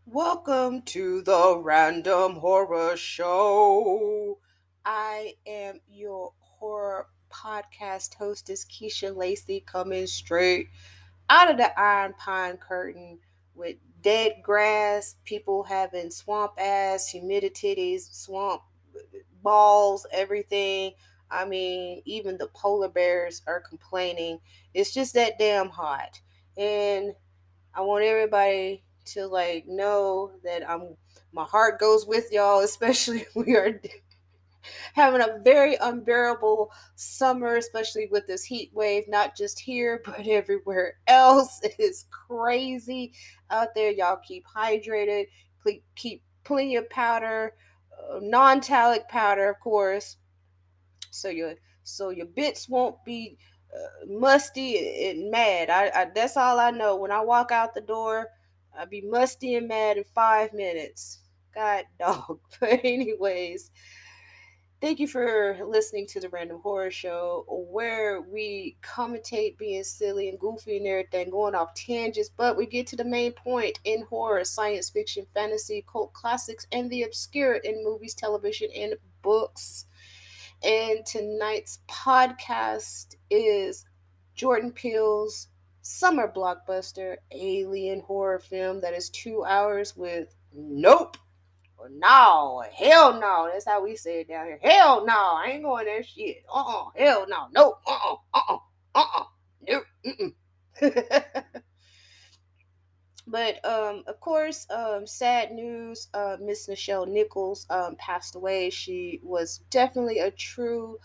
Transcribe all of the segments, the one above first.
Welcome to the Random Horror Show. I am your horror podcast hostess, Keisha Lacey, coming straight out of the Iron Pine curtain with dead grass, people having swamp ass, humidities, swamp balls, everything. I mean, even the polar bears are complaining. It's just that damn hot. And I want everybody to know that my heart goes with y'all, especially we are having a very unbearable summer, especially with this heat wave, not just here, but everywhere else. It is crazy out there. Y'all keep hydrated, keep plenty of powder, non-talic powder, of course, so your bits won't be musty and mad. I that's all I know. When I walk out the door, I'll be musty and mad in 5 minutes. God dog. But anyways, thank you for listening to the Random Horror Show, where we commentate being silly and goofy and everything, going off tangents, but we get to the main point in horror, science fiction, fantasy, cult classics, and the obscure in movies, television, and books. And tonight's podcast is Jordan Peele's summer blockbuster alien horror film that is 2 hours with Nope. Or no, hell no. That's how we say it down here. Hell no, I ain't going that shit. Hell no, nope, nope, But of course, sad news. Miss Nichelle Nichols passed away. She was definitely a true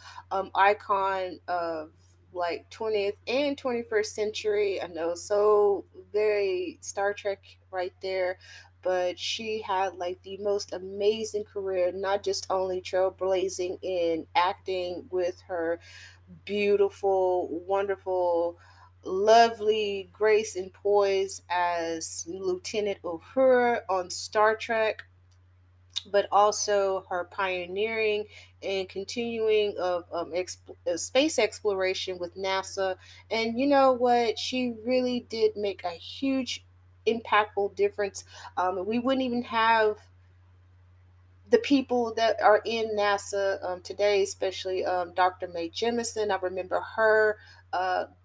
icon of like 20th and 21st century. I know, so very Star Trek right there. But she had like the most amazing career, not just only trailblazing in acting with her beautiful, wonderful, lovely grace and poise as Lieutenant Uhura on Star Trek, but also her pioneering and continuing of space exploration with NASA. And you know what? She really did make a huge, impactful difference. We wouldn't even have the people that are in NASA today, especially Dr. Mae Jemison. I remember her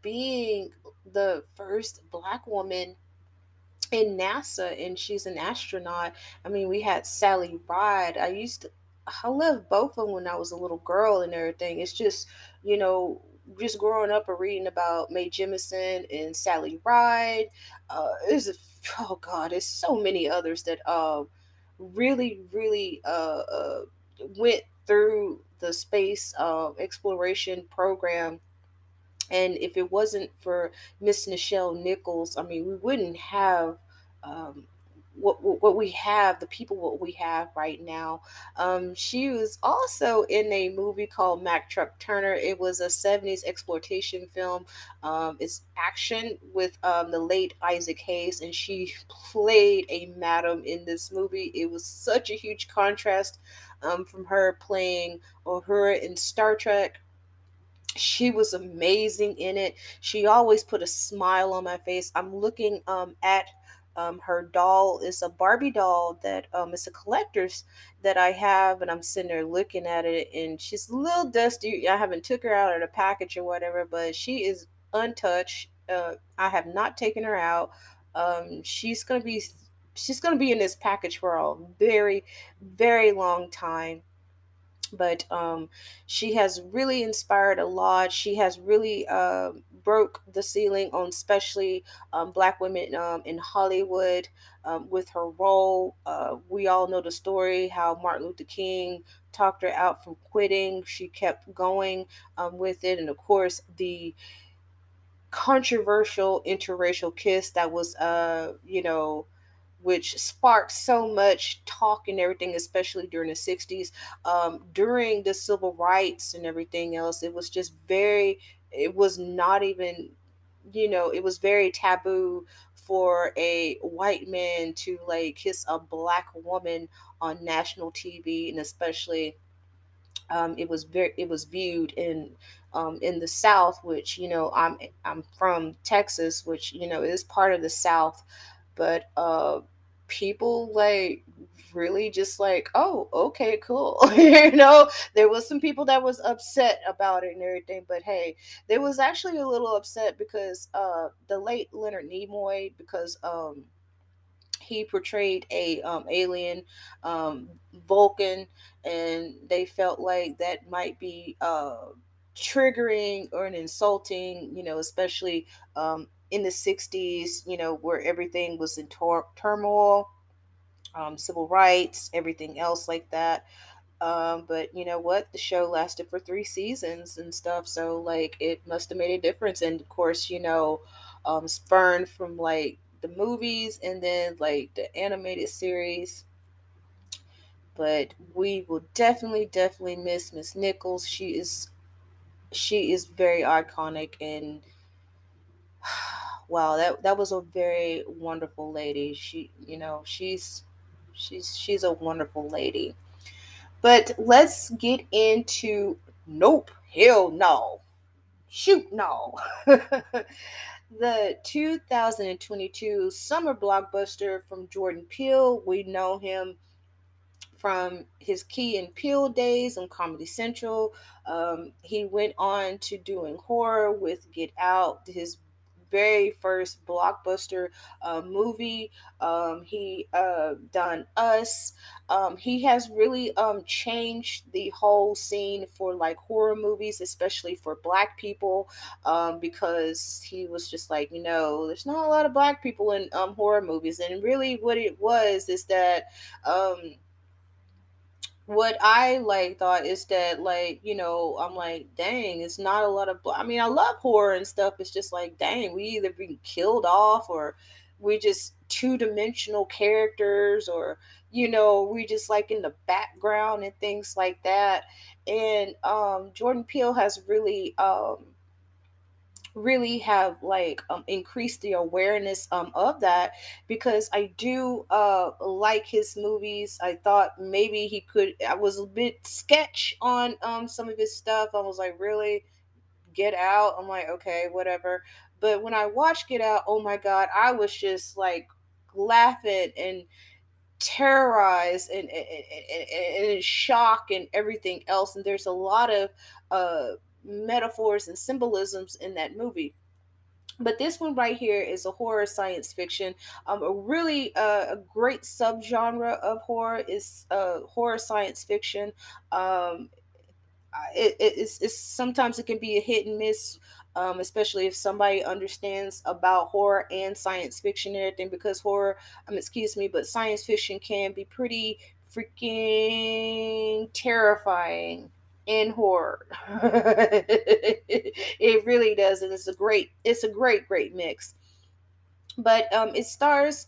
being the first Black woman in NASA, and she's an astronaut. I mean, we had Sally Ride. I loved both of them when I was a little girl and everything. It's just, you know, just growing up and reading about Mae Jemison and Sally Ride. There's oh God, there's so many others that really went through the space exploration program. And if it wasn't for Miss Nichelle Nichols, I mean, we wouldn't have um, what we have, the people what we have right now. She was also in a movie called Mack Truck Turner. It was a 70s exploitation film. It's action with the late Isaac Hayes, and she played a madam in this movie. It was such a huge contrast from her playing Uhura in Star Trek. She was amazing in it. She always put a smile on my face. I'm looking at her doll. It's a Barbie doll that it's a collector's that I have, and I'm sitting there looking at it, and she's a little dusty. I haven't took her out of the package or whatever, but she is untouched. I have not taken her out. She's gonna be in this package for a very, very long time. But she has really inspired a lot. She has really broke the ceiling on especially black women in Hollywood with her role. We all know the story how Martin Luther King talked her out from quitting. She kept going with it, and of course the controversial interracial kiss that was which sparked so much talk and everything, especially during the 60s, during the civil rights and everything else. It was just it was not even, it was very taboo for a white man to like kiss a black woman on national TV, and especially it was viewed in the South, which I'm from Texas, which is part of the South, but people like really just like, oh, okay, cool. You know, there was some people that was upset about it and everything, but hey, there was actually a little upset because the late Leonard Nimoy, because he portrayed a alien, um, Vulcan, and they felt like that might be triggering or an insulting, you know, especially in the 60s, you know, where everything was in turmoil, civil rights, everything else like that. But you know what? The show lasted for 3 seasons and stuff, so like it must have made a difference. And of course, you know, spurned from like the movies and then like the animated series. But we will definitely miss Miss Nichols. She is very iconic, and wow, that was a very wonderful lady. She, you know, she's a wonderful lady. But let's get into Nope, hell no, shoot no. The 2022 summer blockbuster from Jordan Peele. We know him from his Key and Peele days on Comedy Central. He went on to doing horror with Get Out, his very first blockbuster movie. He done Us. He has really changed the whole scene for like horror movies, especially for Black people, because he was just like, you know, there's not a lot of Black people in horror movies, and really what it was is that. What I like thought is that, like, you know, I'm like, dang, it's not a lot of I mean, I love horror and stuff. It's just like, dang, we either being killed off, or we just two-dimensional characters, or you know, we just like in the background and things like that. And Jordan Peele has really have like increased the awareness of that, because I do like his movies. I thought maybe he could, I was a bit sketch on some of his stuff. I was like, really? Get Out? I'm like, okay, whatever. But when I watched Get Out, oh my god, I was just like laughing and terrorized and in shock and everything else. And there's a lot of uh metaphors and symbolisms in that movie. But this one right here is a horror science fiction. A really a great subgenre of horror is horror science fiction. Um, it's sometimes it can be a hit and miss, especially if somebody understands about horror and science fiction and everything. Because horror, excuse me, but science fiction can be pretty freaking terrifying in horror. It really does, and it's a great mix. But it stars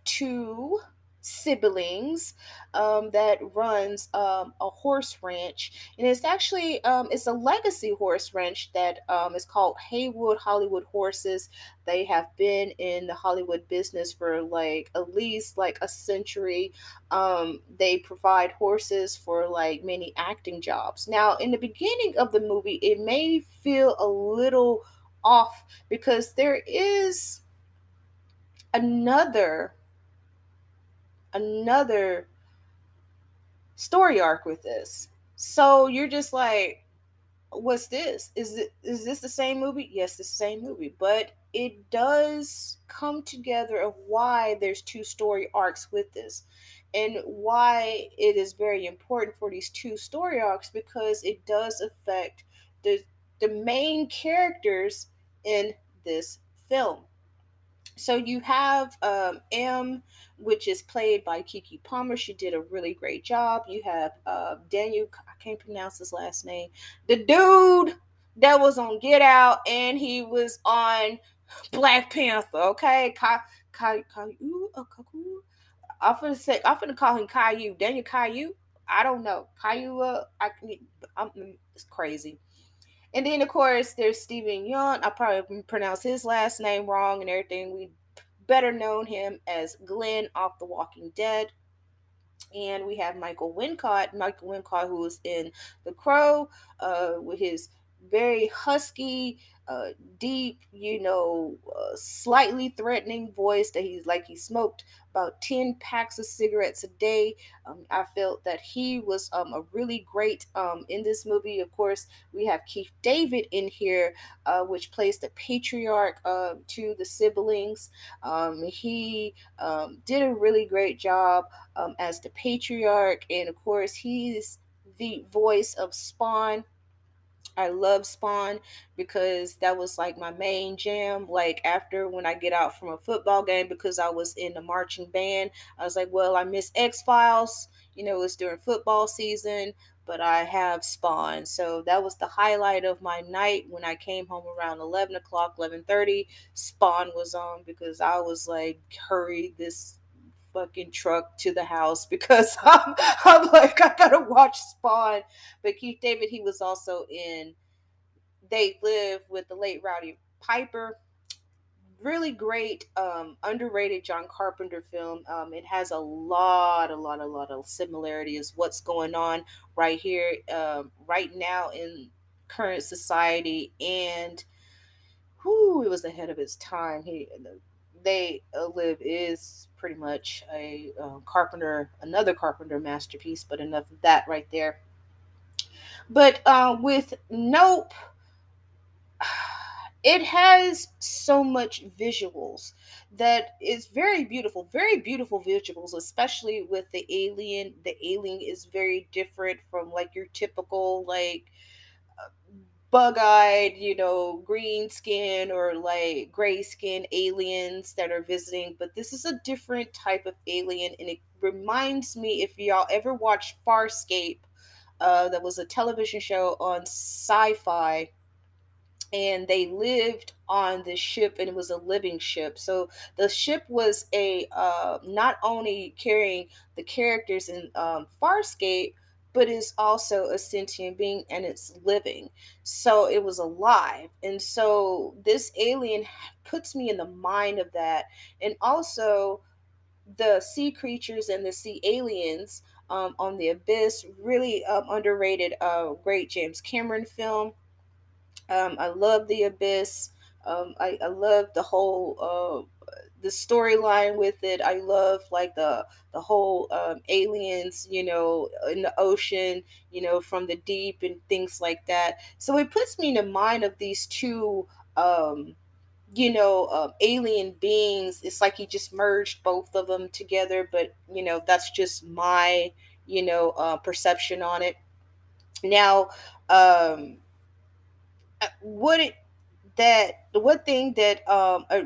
two siblings that runs a horse ranch, and it's actually it's a legacy horse ranch that is called Haywood Hollywood Horses. They have been in the Hollywood business for like at least like a century. They provide horses for like many acting jobs. Now in the beginning of the movie it may feel a little off, because there is another another story arc with this. So you're just like, what's this? Is this the same movie? Yes, it's the same movie, but it does come together of why there's two story arcs with this, and why it is very important for these two story arcs, because it does affect the main characters in this film. So you have M, which is played by Keke Palmer. She did a really great job. You have Daniel, I can't pronounce his last name, the dude that was on Get Out, and he was on Black Panther. Okay, Caillou, I'm finna call him Caillou. Daniel Caillou. I don't know. Caillou. It's crazy. And then of course there's Steven Yeun. I probably pronounced his last name wrong and everything. We better known him as Glenn off The Walking Dead. And we have Michael Wincott, who is in The Crow, with his very husky, uh, deep, slightly threatening voice that he smoked about 10 packs of cigarettes a day. I felt that he was a really great in this movie. Of course, we have Keith David in here, which plays the patriarch to the siblings. He did a really great job as the patriarch, and of course, he's the voice of Spawn. I love Spawn because that was like my main jam. Like after when I get out from a football game, because I was in the marching band, I was like, well, I miss X Files. It's during football season, but I have Spawn. So that was the highlight of my night when I came home around 11 o'clock, 11:30. Spawn was on because I was like, hurry this fucking truck to the house because I'm like, I gotta watch Spawn. But Keith David, he was also in They Live with the late Rowdy Piper. Really great, underrated John Carpenter film. It has a lot of similarity is what's going on right here, right now in current society, and who it was ahead of its time. They Live is pretty much a Carpenter, another Carpenter masterpiece, but enough of that right there. But with Nope, it has so much visuals that is very beautiful visuals, especially with the alien is very different from like your typical like bug-eyed, green skin or like gray skin aliens that are visiting, but this is a different type of alien, and it reminds me, if y'all ever watched Farscape, that was a television show on sci-fi, and they lived on this ship, and it was a living ship. So the ship was a not only carrying the characters in Farscape, but is also a sentient being, and it's living, so it was alive. And so this alien puts me in the mind of that. And also the sea creatures and the sea aliens on the Abyss, really underrated, great James Cameron film. I love The Abyss. I love the storyline with it. I love like the whole aliens, in the ocean, from the deep and things like that. So it puts me in the mind of these two, alien beings. It's like he just merged both of them together, but that's just my, perception on it. Now, what it that the one thing that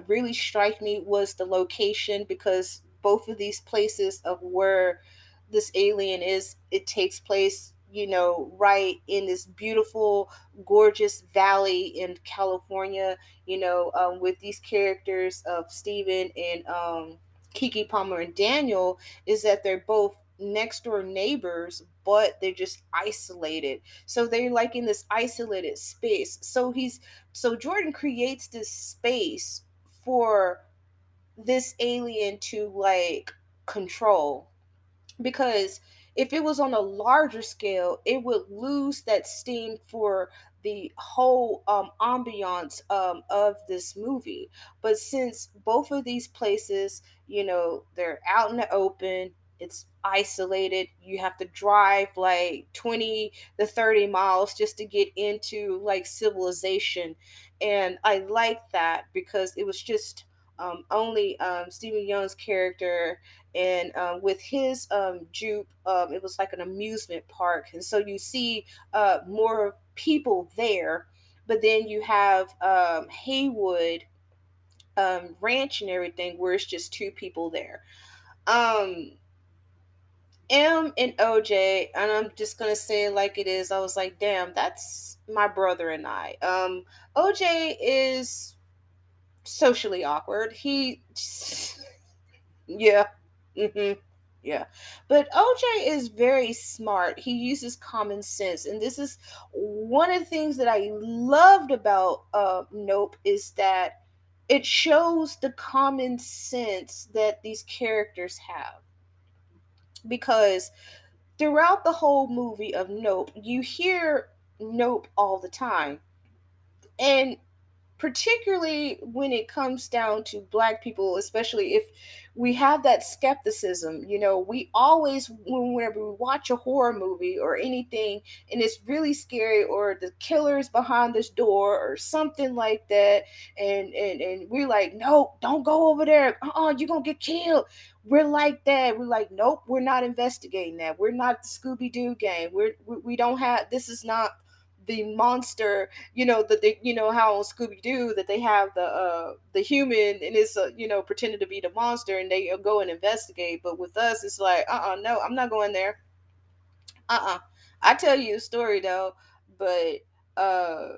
really struck me was the location, because both of these places of where this alien is, it takes place, right in this beautiful, gorgeous valley in California, with these characters of Steven and Keke Palmer and Daniel, is that they're both next door neighbors, but they're just isolated. So they're like in this isolated space. So Jordan creates this space for this alien to like control, because if it was on a larger scale, it would lose that steam for the whole ambiance of this movie. But since both of these places, they're out in the open, it's isolated, you have to drive like 20 to 30 miles just to get into like civilization. And I like that because it was just only Stephen Yeun's character, and with his jupe, it was like an amusement park, and so you see more people there. But then you have Haywood Ranch and everything, where it's just two people there. Um, M and OJ, and I'm just gonna say it like it is. I was like, damn, that's my brother and I. OJ is socially awkward. Yeah. hmm Yeah. But OJ is very smart. He uses common sense. And this is one of the things that I loved about Nope, is that it shows the common sense that these characters have. Because throughout the whole movie of Nope, you hear Nope all the time. And particularly when it comes down to black people, especially if we have that skepticism, we always, whenever we watch a horror movie or anything and it's really scary, or the killer's behind this door or something like that, and we're like, no, don't go over there, you're gonna get killed. We're like that. We're like, nope, we're not investigating that. We're not the Scooby-Doo game. We don't have, this is not the monster. That they, how on Scooby Doo that they have the human, and it's pretending to be the monster, and they go and investigate. But with us, it's like, no, I'm not going there. I tell you a story though, but uh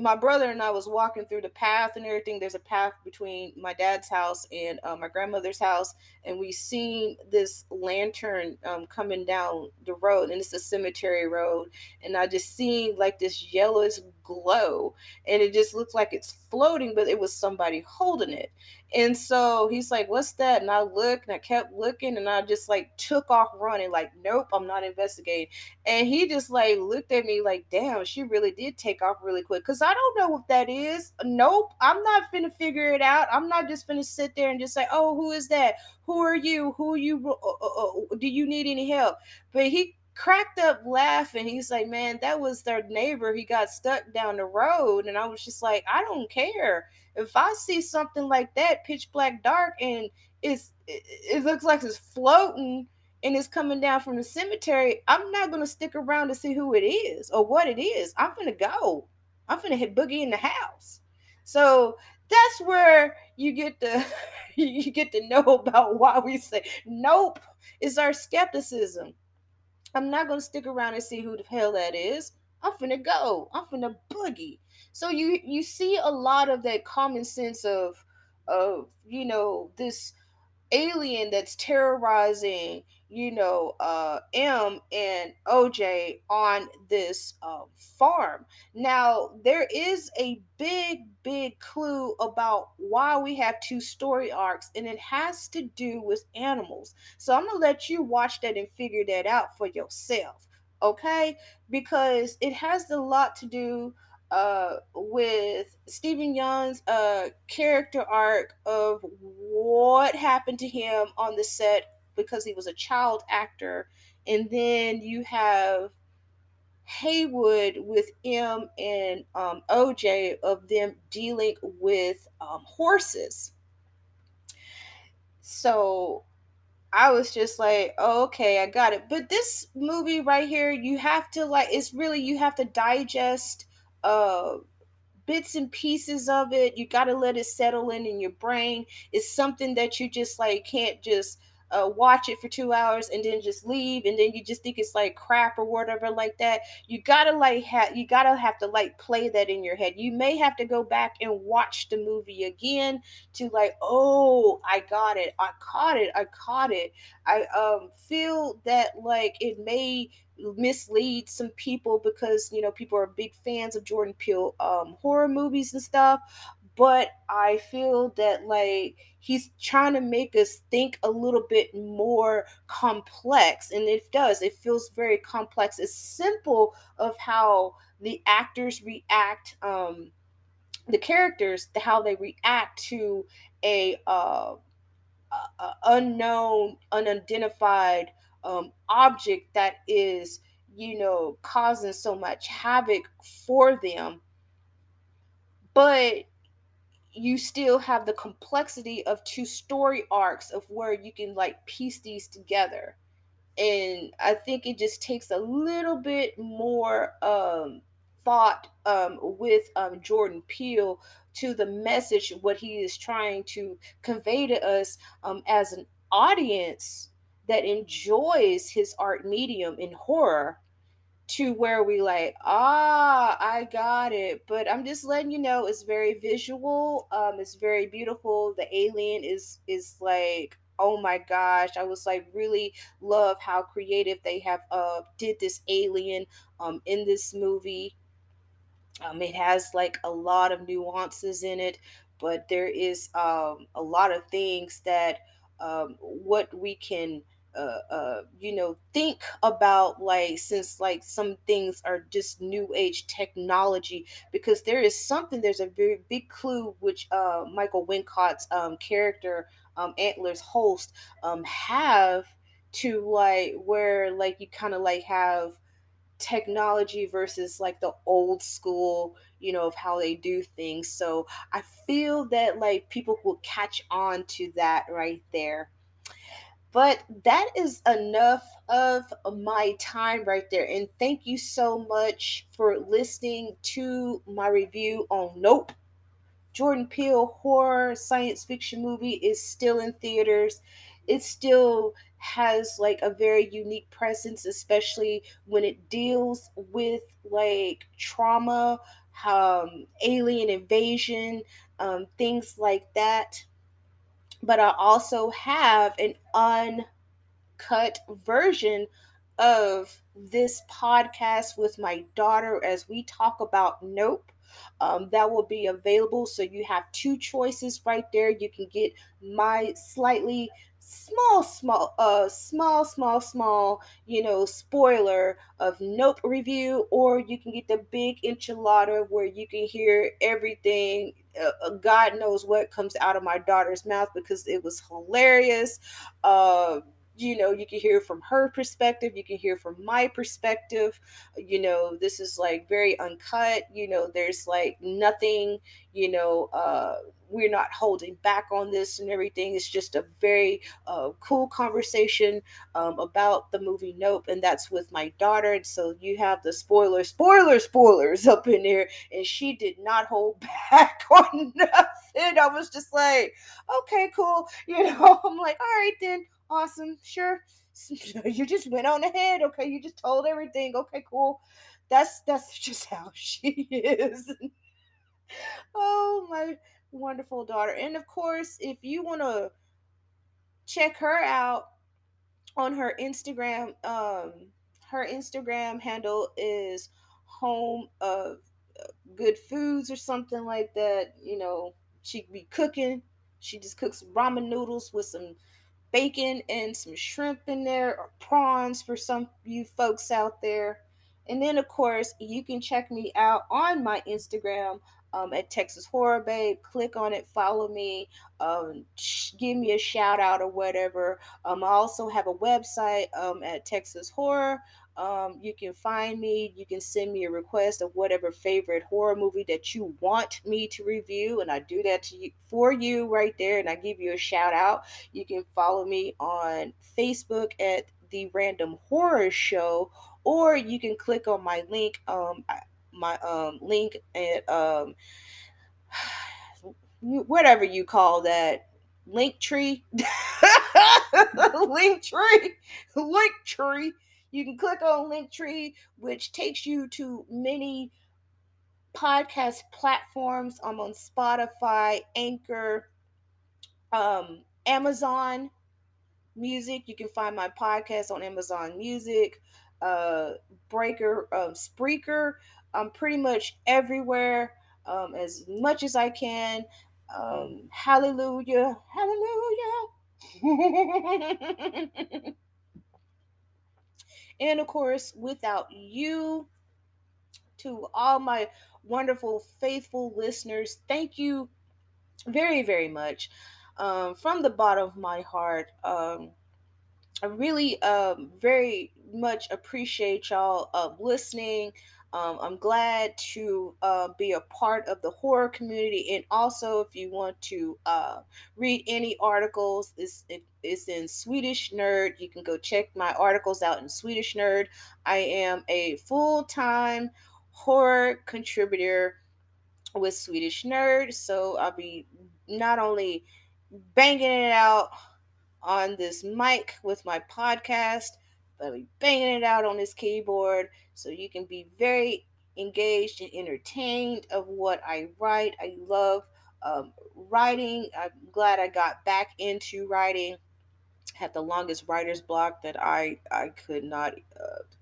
my brother and I was walking through the path and everything. There's a path between my dad's house and my grandmother's house, and we seen this lantern coming down the road, and it's a cemetery road. And I just seen like this yellowish glow, and it just looks like it's floating, but it was somebody holding it. And so he's like, "What's that?" And I looked, and I kept looking, and I just like took off running, like, "Nope, I'm not investigating." And he just like looked at me like, damn, she really did take off really quick. Cause I don't know what that is. Nope. I'm not finna figure it out. I'm not just finna sit there and just say, oh, who is that? Who are you? Who are you? Do you need any help? But he cracked up laughing. He's like, man, that was their neighbor. He got stuck down the road. And I was just like, I don't care. If I see something like that, pitch black dark, and it looks like it's floating and it's coming down from the cemetery, I'm not gonna stick around to see who it is or what it is. I'm gonna go. I'm gonna hit boogie in the house. So that's where you get to you get to know about why we say nope. It's our skepticism. I'm not gonna stick around and see who the hell that is. I'm finna go. I'm finna boogie. So you see a lot of that common sense of this alien that's terrorizing, M and OJ on this farm. Now, there is a big clue about why we have two story arcs, and it has to do with animals. So I'm gonna let you watch that and figure that out for yourself, okay? Because it has a lot to do with Stephen Young's character arc of what happened to him on the set because he was a child actor, and then you have Haywood with M and OJ of them dealing with horses. So I was just like, oh, okay, I got it. But this movie right here, you have to like, it's really, you have to digest uh bits and pieces of it. You got to let it settle in your brain. It's something that you just like can't just watch it for 2 hours and then just leave, and then you just think it's like crap or whatever like that. You gotta like you gotta have to like play that in your head. You may have to go back and watch the movie again to like, oh, I got it, I caught it, I caught it. I feel that like it may mislead some people because people are big fans of Jordan Peele horror movies and stuff, but I feel that like he's trying to make us think a little bit more complex, and it does. It feels very complex. It's simple of how the actors react, the characters, how they react to a unknown, unidentified object that is, causing so much havoc for them. But you still have the complexity of two story arcs of where you can like piece these together. And I think it just takes a little bit more thought with Jordan Peele to the message, what he is trying to convey to us as an audience that enjoys his art medium in horror, to where we like, I got it. But I'm just letting you know, it's very visual, it's very beautiful. The alien is like, oh my gosh, I was like, really love how creative they have did this alien in this movie. It has like a lot of nuances in it, but there is a lot of things that what we can think about, like, since like some things are just new age technology, because there's a very big clue which Michael Wincott's character, Antler's host, have to, like, where like you kind of like have technology versus like the old school, of how they do things. So I feel that like people will catch on to that right there. But that is enough of my time right there. And thank you so much for listening to my review on Nope. Jordan Peele horror science fiction movie is still in theaters. It still has like a very unique presence, especially when it deals with like trauma, alien invasion, things like that. But I also have an cut version of this podcast with my daughter as we talk about Nope. That will be available. So you have two choices right there. You can get my slightly small, spoiler of Nope review, or you can get the big enchilada where you can hear everything. God knows what comes out of my daughter's mouth because it was hilarious. You can hear from her perspective, you can hear from my perspective. This is like very uncut. There's like nothing, we're not holding back on this and everything. It's just a very cool conversation about the movie Nope, and that's with my daughter. And so you have the spoilers up in there, and she did not hold back on nothing. I was just like, okay, cool. I'm like, all right then, awesome, sure. You just went on ahead. Okay, you just told everything. Okay, cool. That's just how she is. Oh, my wonderful daughter. And of course, if you want to check her out on her Instagram handle is home of good foods or something like that. She be cooking. She just cooks ramen noodles with some bacon and some shrimp in there, or prawns for some you folks out there. And then, of course, you can check me out on my Instagram, at Texas Horror Babe. Click on it, follow me, give me a shout out or whatever. I also have a website, at Texas Horror. You can find me. You can send me a request of whatever favorite horror movie that you want me to review, and I do that for you right there, and I give you a shout out. You can follow me on Facebook at The Random Horror Show, or you can click on my link, my link at whatever you call that, link tree, link tree, link tree. You can click on link tree, which takes you to many podcast platforms. I'm on Spotify, Anchor, Amazon Music. You can find my podcast on Amazon Music, uh, Breaker, Spreaker. I'm pretty much everywhere, as much as I can. Hallelujah, hallelujah. And of course, without you, to all my wonderful, faithful listeners, thank you very, very much, from the bottom of my heart. I really very much appreciate y'all listening. I'm glad to be a part of the horror community. And also, if you want to read any articles, it's in Swedish Nerd. You can go check my articles out in Swedish Nerd. I am a full-time horror contributor with Swedish Nerd, so I'll be not only banging it out on this mic with my podcast, but I'll be banging it out on this keyboard, so you can be very engaged and entertained of what I write. I love writing. I'm glad I got back into writing. had the longest writer's block that I could not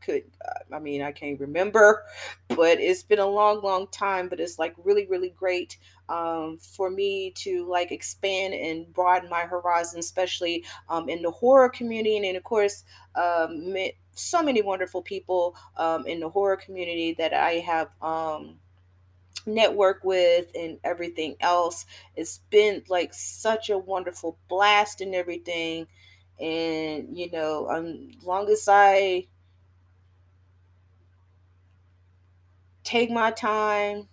could I mean, I can't remember, but it's been a long time. But it's like really great for me to like expand and broaden my horizon, especially in the horror community. And then of course, so many wonderful people in the horror community that I have network with and everything else. It's been like such a wonderful blast and everything. And long as I take my time,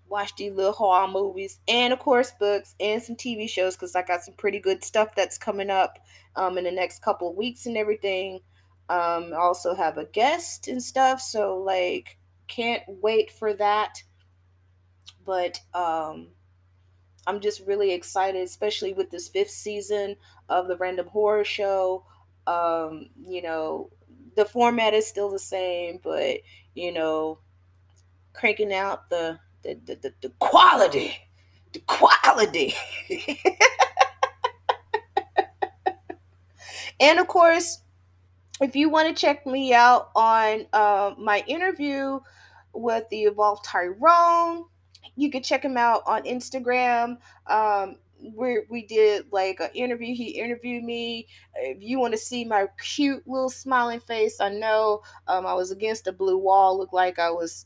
watch these little horror movies, and of course books and some TV shows, because I got some pretty good stuff that's coming up in the next couple of weeks and everything. I also have a guest and stuff, so like can't wait for that. But I'm just really excited, especially with this fifth season of the Random Horror Show. The format is still the same, but you know, cranking out the quality, the quality, and of course, if you want to check me out on my interview with the Evolved Tyrone, you can check him out on Instagram. Where we did like an interview. He interviewed me. If you want to see my cute little smiling face, I know I was against a blue wall. Looked like I was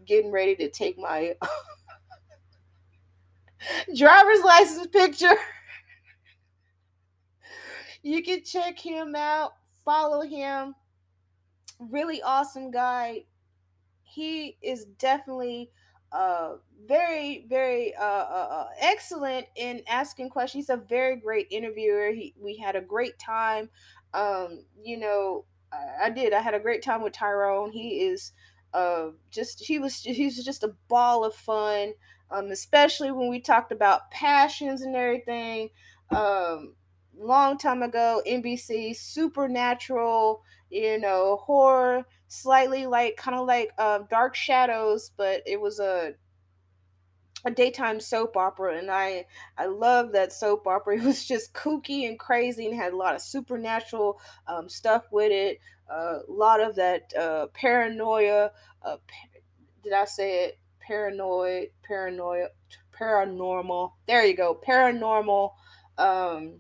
getting ready to take my driver's license picture. You can check him out. Follow him. Really awesome guy. He is definitely very excellent in asking questions. He's a very great interviewer. We had a great time. I had a great time with Tyrone. He's just a ball of fun. Especially when we talked about passions and everything. Long time ago, NBC Supernatural, horror, slightly like kind of like Dark Shadows, but it was a daytime soap opera, and I love that soap opera. It was just kooky and crazy and had a lot of supernatural stuff with it. A lot of that paranoia. Did I say it? Paranormal. There you go. Paranormal um,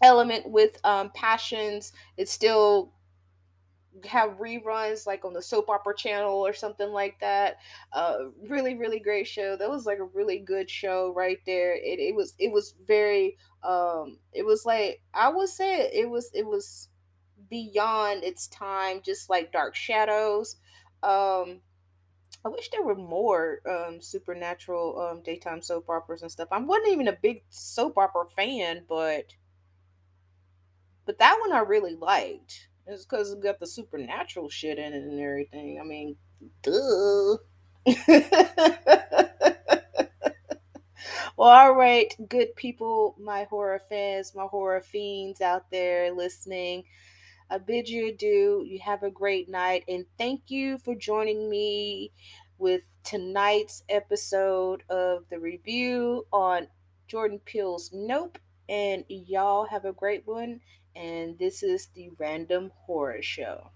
element with passions. It's still have reruns like on the soap opera channel or something like that. Really great show. That was like a really good show right there. It was very it was like I would say it was beyond its time, just like Dark Shadows. um I wish there were more supernatural daytime soap operas and stuff. I wasn't even a big soap opera fan, but that one I really liked. It's because it got the supernatural shit in it and everything. I mean, duh. Well, all right, good people, my horror fans, my horror fiends out there listening. I bid you adieu. You have a great night, and thank you for joining me with tonight's episode of the review on Jordan Peele's Nope. And y'all have a great one. And this is the Random Horror Show.